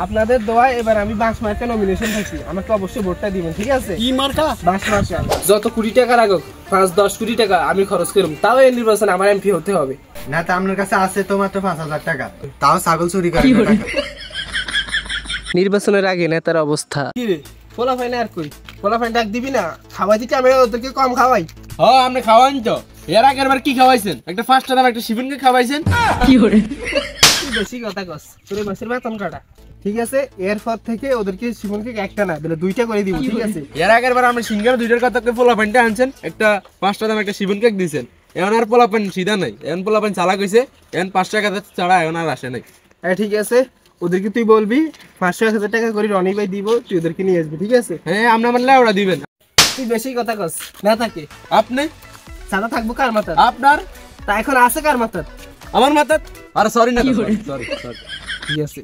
আপনাদের দোয়ায় এবার আমি বাঁশ মার্কা নমিনেশন পাইছি, আমাকে অবশ্যই ভোটটা দিবেন, ঠিক আছে? কি মার্কা? বাঁশ মার্কা। যত কোটি টাকা লাগুক, 5-10 কোটি টাকা আমি খরচ করব, তাও এই নির্বাচনে আমার এমপি হতে হবে। না তা আপনার কাছে আছে তো মাত্র 5,000 টাকা, তাও ছাগল চুরি করে টাকা। নির্বাচনের আগে নেতার অবস্থা কি রে? পোলাপাইন আর কই? পোলাপাইন ডাক দিবি না? খাওয়াই দিতে আমি ওদেরকে কম খাওয়াই। হ্যাঁ আপনি খাওয়ান তো, এর আগের বার কি খাওয়াইছেন? একটা ফার্স্ট দাম একটা শিবিনকে খাওয়াইছেন। কি করে তুই বেশি কথা কস, তোর মাসের বেতন কাটা, ঠিক আছে? এরপর থেকে ওদেরকে শিবনকে একটা না বলে 2টা করে দিব, ঠিক আছে? এর আগের বার আমরা সিঙ্গার 2টার কথা পোলাপাইনটা আনছেন, একটা 5টা দাম একটা শিবিনকে দিয়েছেন। এখন আর পোলাপাইন সিধা নাই, এখন পোলাপাইন চালাক হইছে, এখন 5 টাকা ছাড়া এখন আর আসে নাই। ঠিক আছে, ওদেরকে তুই বলবি 500-1000 টাকা করে রনি ভাই দিব, তুই ওদেরকে নিয়ে আসবি, ঠিক আছে? হ্যাঁ আমরা মানলে ওরা দিবেন। তুই বেশি কথা কস না থাকে। আপনি সাদা থাকবো কার মাথা? আপনার। তা এখন আছে কার মাথা? আমার মাথা। আরে সরি না, সরি সরি। ঠিক আছে।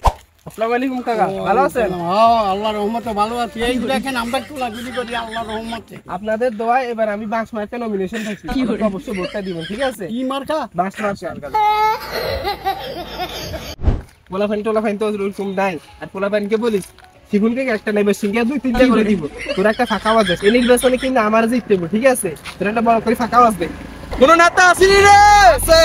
আসসালামু আলাইকুম কাকা, ভালো আছেন? হ্যাঁ আল্লাহর রহমতে ভালো আছি। এই দেখেন আমরা কোলাকুলি করি আল্লাহর রহমতে। আপনাদের দোয়ায় এবার আমি বাঁশ মার্কা নমিনেশন পাইছি, আমাকে অবশ্যই ভোটটা দিবেন, ঠিক আছে? কি মার্কা? বাঁশ মার্কা। পোলাপাইন তো ওরকম নাই, আর পোলাপাইনকে বলিস শিবুনকে একটা নেবে, সিঙ্গা 2-3টা করে দিব, তোর একটা ফাঁকা আওয়াজ আছে। এই নির্বাচনে কিন্তু আমার জিততে হবে, ঠিক আছে? তোর একটা বড় করে ফাঁকা আওয়াজ দে। কোন নেতা আসেনি রে? আছে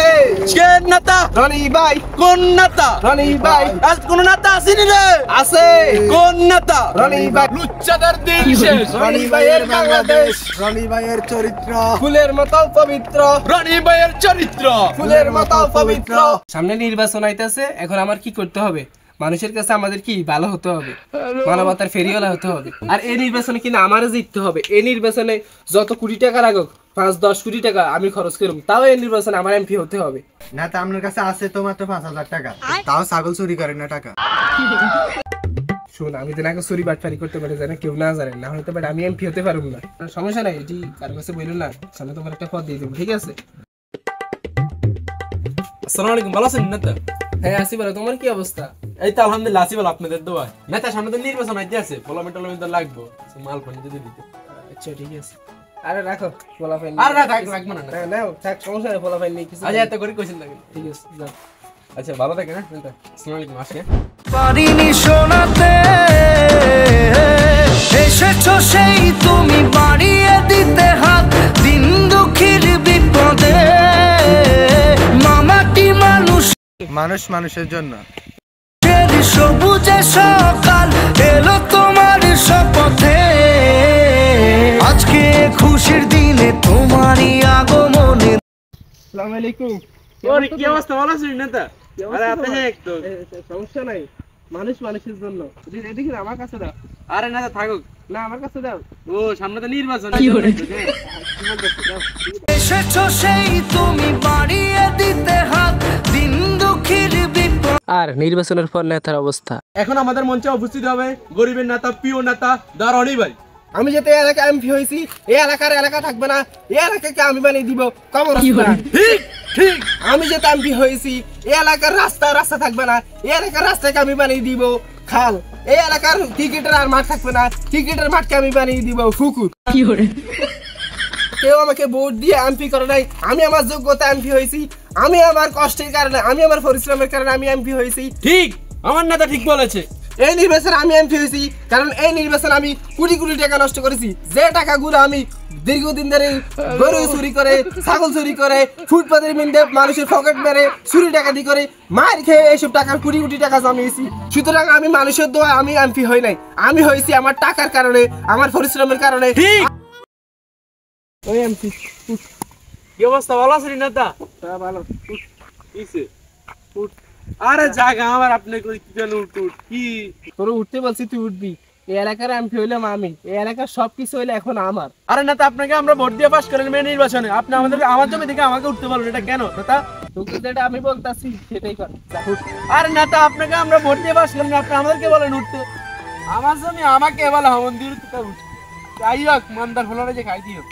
কেন নেতা? রনি ভাই। কোন নেতা? রনি ভাই। আজ কোন নেতা আসেনি রে? আছে কোন নেতা? রনি ভাই। লুচ্চাদের দিন শেষ। রনি ভাইয়ের বাংলাদেশ, রনি ভাইয়ের চরিত্র ফুলের মতো পবিত্র, রনি ভাইয়ের চরিত্র ফুলের মতো পবিত্র। সামনে নির্বাচন আইতেছে, এখন আমার কি করতে হবে? মানুষের কাছে আমাদের কি ভালো হতে হবে, মানবতার ফেরিওয়ালা হতে হবে। আর এই নির্বাচনে কিন্তু আমারও জিততে হবে। এই নির্বাচনে যত কোটি টাকা লাগুক, 5-10 কোটি টাকা আমি খরচ করব, তাও এই নির্বাচনে আমার এমপি হতে হবে। না তা আপনার কাছে আছে তো মাত্র 5,000 টাকা, তাও ছাগল চুরি করে না টাকা। শোন, আমি তো নাকি চুরি বাটপারি করতে পারি, জানে কেউ না জানে, না হতে পারে আমি এমপি হতে পারবো না। সমস্যা নাই, এটি কারো কাছে বললো না, সামনে তোমার একটা পদ দিয়ে দেবো, ঠিক আছে? আসসালামু আলাইকুম, ভালো আছেন নেতা? হ্যাঁ আসি, বলো তোমার কি অবস্থা? এই তো আলহামদুলিল্লাহ আছি ভালো, আপনাদের দোয়ায়। নেতা সামনে তো নির্বাচন আইতে আছে, পোলামেন্ট লাগবো, মাল পানি যদি দিতে। আচ্ছা ঠিক আছে, আরে রাখো পোলাপাইন। আর লাগবে না। নাও থাক, সমস্যা নেই, পোলাপাইন নেই কিছু। আচ্ছা এত করে কইছেন লাগে, ঠিক আছে যাও। আচ্ছা ভালো থাকেন। হ্যাঁ নেতা, আসসালামু আলাইকুম, আসি। পারিনি শোনাতে এসেছো সেই তুমি বাড়িয়ে দিতে হাত, দিন দুঃখীর বিপদে মামাটি মানুষ মানুষের জন্য। সবুজে সকাল এলো তোমার শপথে, আজকে খুশির দিনে তোমারই আগমনে। আসসালামু আলাইকুম। ওরে কি অবস্থা, ভালো আছেন নেতা? আরে আপনি একটু সমস্যা নাই, মানুষের জন্য। এদিকে আমার কাছে দাও। আরে নেতা থাকুক না আমার কাছে দাও। ও সামনে তো নির্বাচন। এসেছো সেই তুমি বাড়িয়ে দিতে হাত, দিন দুঃখীর বিপদ। আর নির্বাচনের পর নেতার অবস্থা। এখন আমাদের মঞ্চে উপস্থিত হবে গরিবের নেতা, প্রিয় নেতা রনি ভাই। আমি যেতে এলাকায় এমপি হয়েছি, এই এলাকা থাকবে না, এই এলাকাকে আমি বানিয়ে দিব কবর। ঠিক ঠিক। আমি যেতে এমপি হয়েছি, এই এলাকার রাস্তা থাকবে না, এই এলাকার রাস্তাকে আমি বানিয়ে দিব খাল, এই এলাকার ক্রিকেটের আর মাঠ থাকবে না, ক্রিকেটের মাঠকে আমি বানিয়ে দিব পুকুর। কেউ আমাকে ভোট দিয়ে এমপি করে নাই, আমি আমার যোগ্যতা এমপি হয়েছি, আমি আমার কষ্টের কারণে, আমি আমার পরিশ্রমের কারণে আমি এমপি হয়েছি। ঠিক, আমার নেতা ঠিক বলেছে। এই নির্বাচনে আমি এমপি হয়েছি কারণ এই নির্বাচনে আমি কোটি টাকা নষ্ট করেছি, যে টাকাগুলো আমি দীর্ঘদিন ধরে গরু চুরি করে, ছাগল চুরি করে, ফুটপাতের মিন্দে মানুষের পকেট মেরে চুরি ডাকাতি করে মার খেয়ে এইসব টাকার কোটি টাকা জমিয়েছি। সুতরাং আমি মানুষের দোয়া আমি এমপি হই নাই, আমি হয়েছি আমার টাকার কারণে, আমার পরিশ্রমের কারণে। ঠিক। ওই এমপি। কি অবস্থা, ভালো আছেন নেতা? ভালো। কিসে আরে জায়গা আমার, আপনি কই কেন উঠ কি তোর উঠতে বলছি, তুই উঠবি। এই এলাকার এমপি হইলাম আমি, এই এলাকার সবকিছু হইলে এখন আমার। আরে নেতা, আপনাকে আমরা ভোট দিয়ে পাস করেন মেয়ে নির্বাচনে, আপনি আমার জমি থেকে আমাকে উঠতে বলবেন, এটা কেন নেতা? তোকে যেটা আমি বলতাছি সেটাই কর। আরে নেতা, আপনাকে আমরা ভোট দিয়ে পাস করেন, আপনি আমাদেরকে বলেন উঠতে। আমার জমি আমাকে বলে হমন দিয়ে উঠতে, যাই হোক মানদার ফলনে যে খাই দিও।